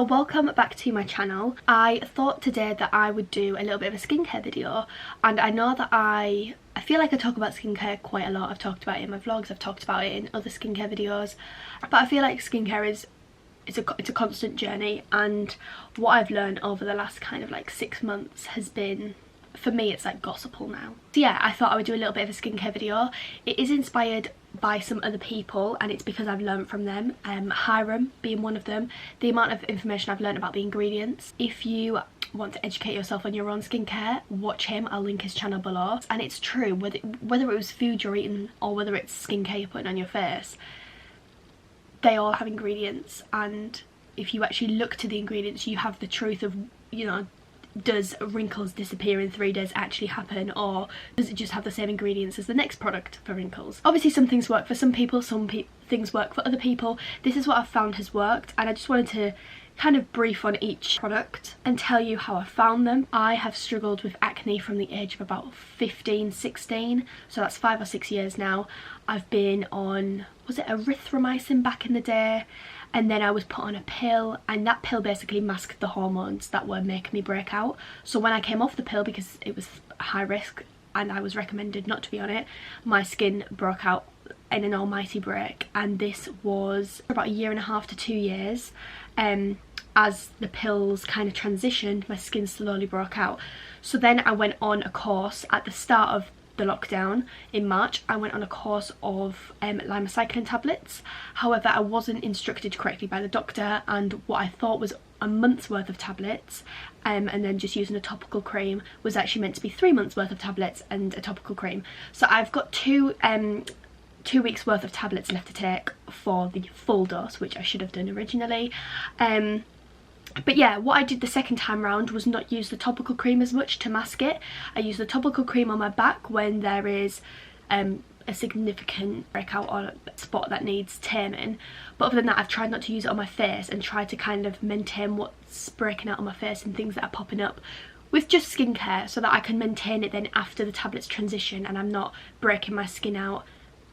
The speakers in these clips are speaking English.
welcome back to my channel. I thought today that I would do a little bit of a skincare video, and I know that I feel like I talk about skincare quite a lot. I've talked about it in my vlogs, I've talked about it in other skincare videos, but I feel like skincare is it's a constant journey, and what I've learned over the last kind of like 6 months has been, for me, it's like gospel now. So yeah, I thought I would do a little bit of a skincare video. It is inspired by some other people, and it's because I've learned from them, Hiram being one of them. The amount of information I've learned about the ingredients. If you want to educate yourself on your own skincare, watch him. I'll link his channel below. And it's true, whether it was food you're eating or whether it's skincare you're putting on your face, they all have ingredients, and if you actually look to the ingredients, you have the truth of, you know, does wrinkles disappear in 3 days actually happen, or does it just have the same ingredients as the next product for wrinkles? Obviously some things work for some people, things work for other people. This is what I've found has worked, and I just wanted to kind of brief on each product and tell you how I found them. I have struggled with acne from the age of about 15, 16, so that's 5 or 6 years now. I've been on, was it erythromycin back in the day? And then I was put on a pill, and that pill basically masked the hormones that were making me break out. So when I came off the pill, because it was high risk and I was recommended not to be on it, my skin broke out in an almighty break, and this was about 1.5 to 2 years. As the pills kind of transitioned, my skin slowly broke out. So then I went on a course at the start of the lockdown in March. I went on a course of limacycline tablets. However, I wasn't instructed correctly by the doctor, and what I thought was a month's worth of tablets and then just using a topical cream was actually meant to be 3 months worth of tablets and a topical cream. So I've got 2 weeks worth of tablets left to take for the full dose, which I should have done originally. But yeah, what I did the second time round was not use the topical cream as much to mask it. I used the topical cream on my back when there is a significant breakout or a spot that needs taming. But other than that, I've tried not to use it on my face and tried to kind of maintain what's breaking out on my face and things that are popping up with just skincare, so that I can maintain it then after the tablets transition and I'm not breaking my skin out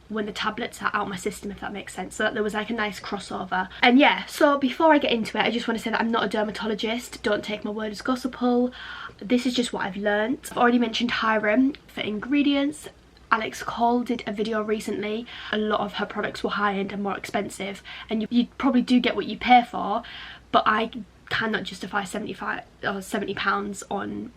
when the tablets are out my system, if that makes sense, so that there was like a nice crossover. And yeah, so before I get into it, I just want to say that I'm not a dermatologist. Don't take my word as gospel. This is just what I've learnt. I've already mentioned Hiram for ingredients. Alex Cole did a video recently. A lot of her products were high-end and more expensive, and you probably do get what you pay for, but I cannot justify £70 on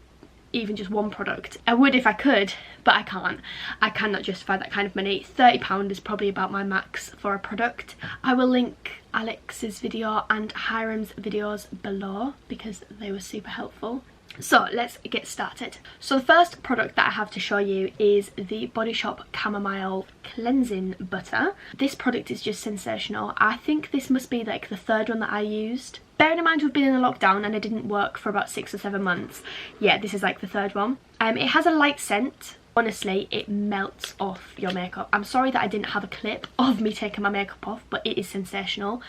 even just one product. I would if I could, but I can't. I cannot justify that kind of money. £30 is probably about my max for a product. I will link Alex's video and Hiram's videos below because they were super helpful. So let's get started. So the first product that I have to show you is the Body Shop Chamomile Cleansing Butter. This product is just sensational. I think this must be like the third one that I used. Bearing in mind we've been in a lockdown and it didn't work for about 6 or 7 months. Yeah, this is like the third one. It has a light scent. Honestly, it melts off your makeup. I'm sorry that I didn't have a clip of me taking my makeup off, but it is sensational.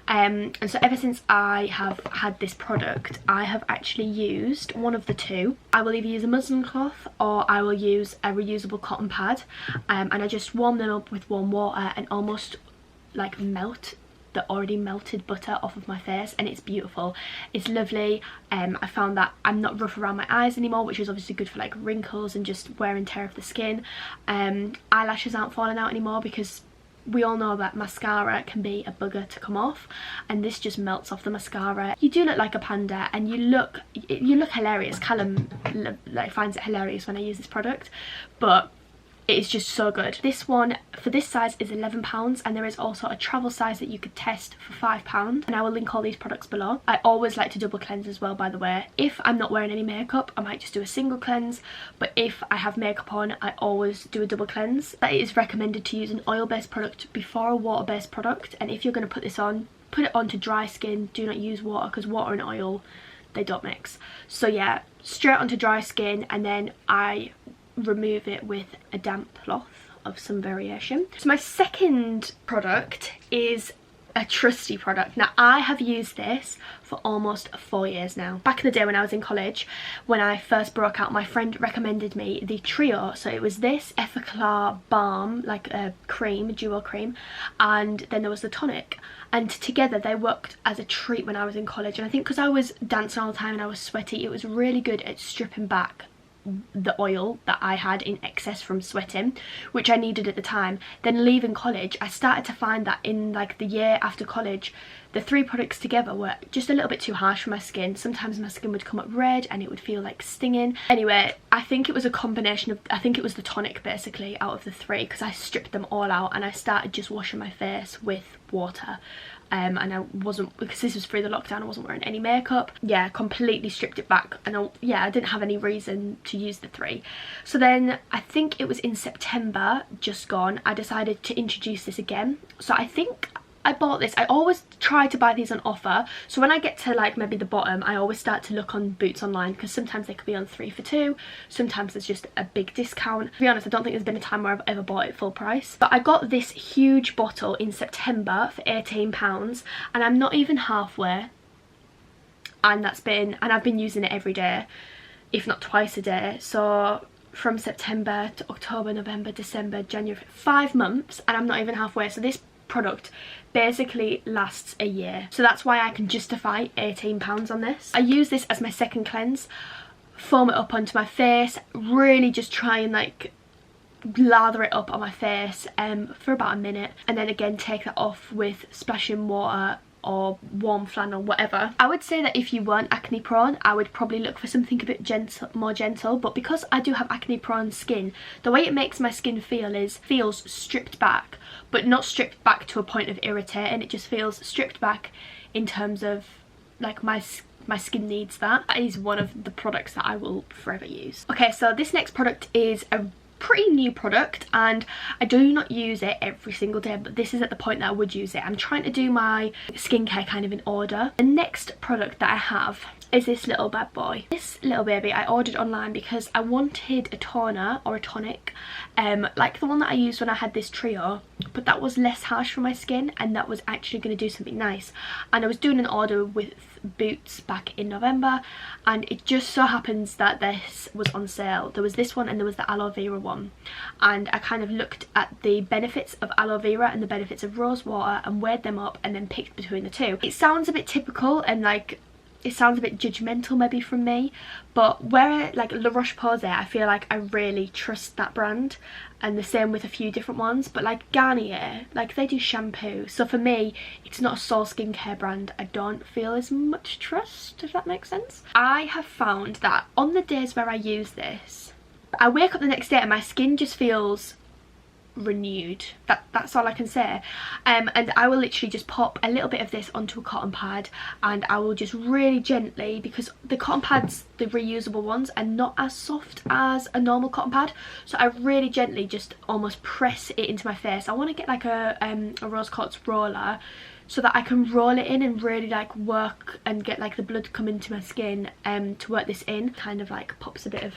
And so ever since I have had this product, I have actually used one of the two. I will either use a muslin cloth or I will use a reusable cotton pad, and I just warm them up with warm water and almost like melt the already melted butter off of my face, and it's beautiful. It's lovely. I found that I'm not rough around my eyes anymore, which is obviously good for like wrinkles and just wear and tear of the skin. Eyelashes aren't falling out anymore because we all know that mascara can be a bugger to come off, and this just melts off the mascara. You do look like a panda, and you look hilarious. Callum like finds it hilarious when I use this product, but it is just so good. This one for this size is £11, and there is also a travel size that you could test for £5, and I will link all these products below. I always like to double cleanse as well, by the way. If I'm not wearing any makeup, I might just do a single cleanse, but if I have makeup on, I always do a double cleanse. It is recommended to use an oil-based product before a water-based product, and if you're going to put this on, put it onto dry skin. Do not use water, because water and oil, they don't mix. So yeah, straight onto dry skin, and then I remove it with a damp cloth of some variation. So my second product is a trusty product. Now, I have used this for almost 4 years now. Back in the day when I was in college, when I first broke out, my friend recommended me the trio. So it was this Ethiclar balm, like a cream, a duo cream, and then there was the tonic. And together they worked as a treat when I was in college. And I think because I was dancing all the time and I was sweaty, it was really good at stripping back the oil that I had in excess from sweating, which I needed at the time. Then leaving college, I started to find that in like the year after college, the 3 products together were just a little bit too harsh for my skin. Sometimes my skin would come up red and it would feel like stinging. Anyway, I think it was a combination of, I think it was the tonic basically out of the 3, because I stripped them all out and I started just washing my face with water. And I wasn't, because this was through the lockdown, I wasn't wearing any makeup. Yeah, completely stripped it back, and I didn't have any reason to use the 3. So then I think it was in September, just gone, I decided to introduce this again. So I think I bought this. I always try to buy these on offer, so when I get to like maybe the bottom, I always start to look on Boots online, because sometimes they could be on 3 for 2, sometimes there's just a big discount. To be honest, I don't think there's been a time where I've ever bought it full price. But I got this huge bottle in September for £18, and I'm not even halfway, and I've been using it every day, if not twice a day. So from September to October, November, December, January, 5 months, and I'm not even halfway. So this product basically lasts a year, so that's why I can justify £18 on this. I use this as my second cleanse, foam it up onto my face, really just try and like lather it up on my face for about a minute, and then again take that off with splashing water or warm flannel, whatever. I would say that if you weren't acne prone, I would probably look for something a bit more gentle, but because I do have acne prone skin, the way it makes my skin feel is feels stripped back, but not stripped back to a point of irritating. It just feels stripped back in terms of like my skin needs that. That is one of the products that I will forever use. Okay, so this next product is a pretty new product, and I do not use it every single day, but this is at the point that I would use it. I'm trying to do my skincare kind of in order. The next product that I have is this little bad boy. This little baby I ordered online because I wanted a toner or a tonic like the one that I used when I had this trio, but that was less harsh for my skin and that was actually going to do something nice. And I was doing an order with Boots back in November, and it just so happens that this was on sale. There was this one and there was the aloe vera one, and I kind of looked at the benefits of aloe vera and the benefits of rose water and weighed them up and then picked between the 2. It sounds a bit typical and like it sounds a bit judgmental maybe from me, but where like La Roche-Posay, I feel like I really trust that brand, and the same with a few different ones. But like Garnier, like they do shampoo, so for me it's not a sole skincare brand. I don't feel as much trust, if that makes sense. I have found that on the days where I use this, I wake up the next day and my skin just feels renewed. That's all I can say. And I will literally just pop a little bit of this onto a cotton pad, and I will just really gently, because the cotton pads, the reusable ones, are not as soft as a normal cotton pad, so I really gently just almost press it into my face. I want to get like a rose quartz roller so that I can roll it in and really like work and get like the blood come into my skin to work this in. Kind of like pops a bit of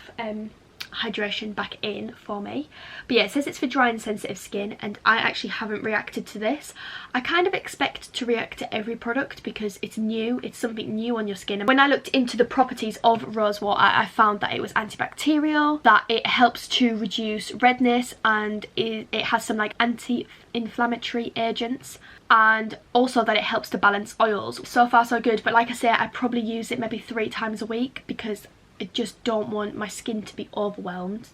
hydration back in for me. But yeah, it says it's for dry and sensitive skin, and I actually haven't reacted to this. I kind of expect to react to every product because it's new, it's something new on your skin. And when I looked into the properties of rose water, I found that it was antibacterial, that it helps to reduce redness, and it has some like anti-inflammatory agents, and also that it helps to balance oils. So far so good, but like I say, I probably use it maybe 3 times a week because I just don't want my skin to be overwhelmed.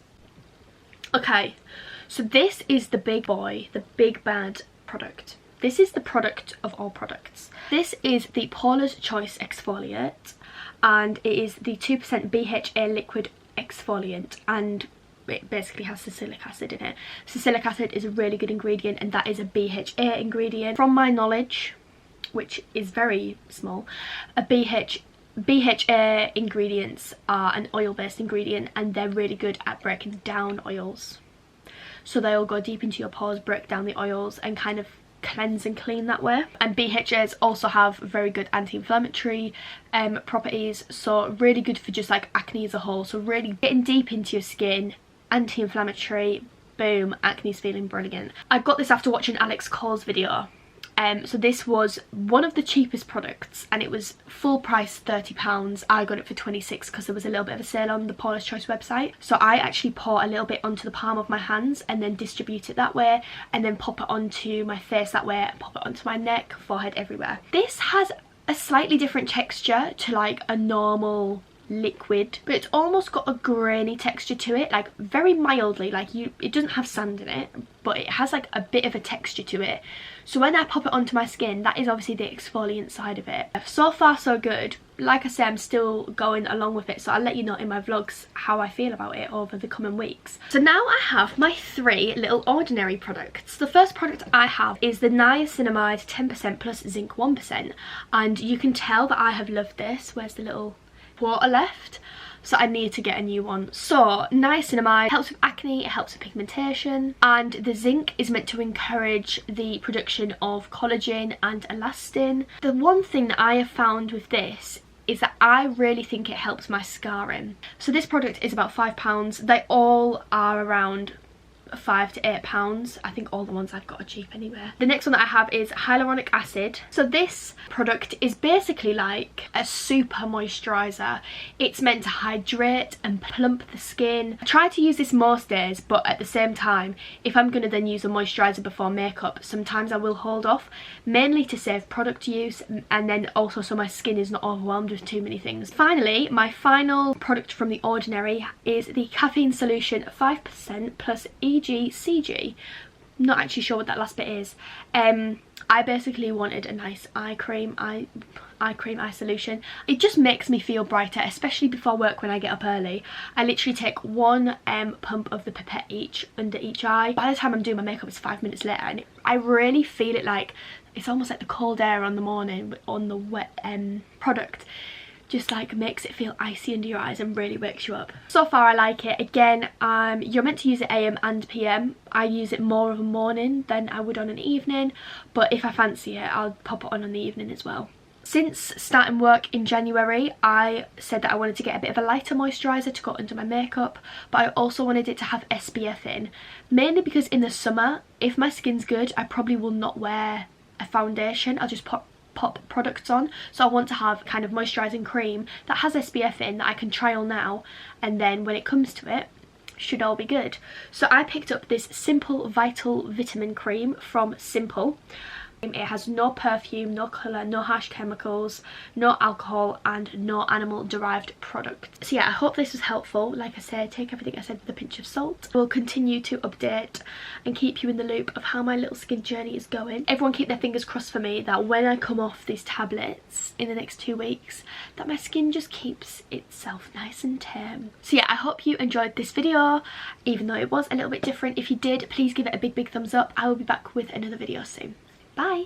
Okay, so this is the big boy, the big bad product. This is the product of all products. This is the Paula's Choice Exfoliate, and it is the 2% BHA liquid exfoliant, and it basically has salicylic acid in it. Salicylic acid is a really good ingredient, and that is a BHA ingredient. From my knowledge, which is very small, BHA ingredients are an oil-based ingredient, and they're really good at breaking down oils. So they'll go deep into your pores, break down the oils, and kind of cleanse and clean that way. And BHAs also have very good anti-inflammatory properties, so really good for just like acne as a whole. So really getting deep into your skin, anti-inflammatory, boom, acne's feeling brilliant. I got this after watching Alex Cole's video. So this was one of the cheapest products, and it was full price £30. I got it for 26 because there was a little bit of a sale on the Paula's Choice website. So I actually pour a little bit onto the palm of my hands and then distribute it that way, and then pop it onto my face that way, and pop it onto my neck, forehead, everywhere. This has a slightly different texture to like a normal liquid, but it's almost got a grainy texture to it, like very mildly, like it doesn't have sand in it, but it has like a bit of a texture to it. So when I pop it onto my skin, that is obviously the exfoliant side of it. So far so good. Like I say, I'm still going along with it, so I'll let you know in my vlogs how I feel about it over the coming weeks. So now I have my 3 little ordinary products. The first product I have is the Niacinamide 10% plus Zinc 1%, and you can tell that I have loved this. Where's the little water left? So I need to get a new one. So niacinamide helps with acne, it helps with pigmentation, and the zinc is meant to encourage the production of collagen and elastin. The one thing that I have found with this is that I really think it helps my scarring. So this product is about £5. They all are around £5 to £8. I think all the ones I've got are cheap anyway. The next one that I have is hyaluronic acid. So this product is basically like a super moisturizer. It's meant to hydrate and plump the skin. I try to use this most days, but at the same time, if I'm gonna then use a moisturizer before makeup, sometimes I will hold off, mainly to save product use, and then also so my skin is not overwhelmed with too many things. Finally, my final product from The Ordinary is the caffeine solution 5% plus EGCG. Not actually sure what that last bit is. I basically wanted a nice eye cream solution. It just makes me feel brighter, especially before work when I get up early. I literally take 1 pump of the pipette each under each eye. By the time I'm doing my makeup, it's 5 minutes later, and I really feel it like it's almost like the cold air on the morning, but on the wet product. Just like makes it feel icy under your eyes and really wakes you up. So far I like it. Again, you're meant to use it AM and PM. I use it more of a morning than I would on an evening, but if I fancy it, I'll pop it on the evening as well. Since starting work in January, I said that I wanted to get a bit of a lighter moisturiser to go under my makeup, but I also wanted it to have SPF in, mainly because in the summer, if my skin's good, I probably will not wear a foundation. I'll just pop products on. So I want to have kind of moisturising cream that has SPF in that I can trial now, and then when it comes to it, should all be good. So I picked up this Simple Vital Vitamin Cream from Simple. It has no perfume, no colour, no harsh chemicals, no alcohol, and no animal derived products. So yeah, I hope this was helpful. Like I said, take everything I said with a pinch of salt. We'll continue to update and keep you in the loop of how my little skin journey is going. Everyone keep their fingers crossed for me that when I come off these tablets in the next 2 weeks, that my skin just keeps itself nice and tame. So yeah, I hope you enjoyed this video, even though it was a little bit different. If you did, please give it a big thumbs up. I will be back with another video soon. Bye!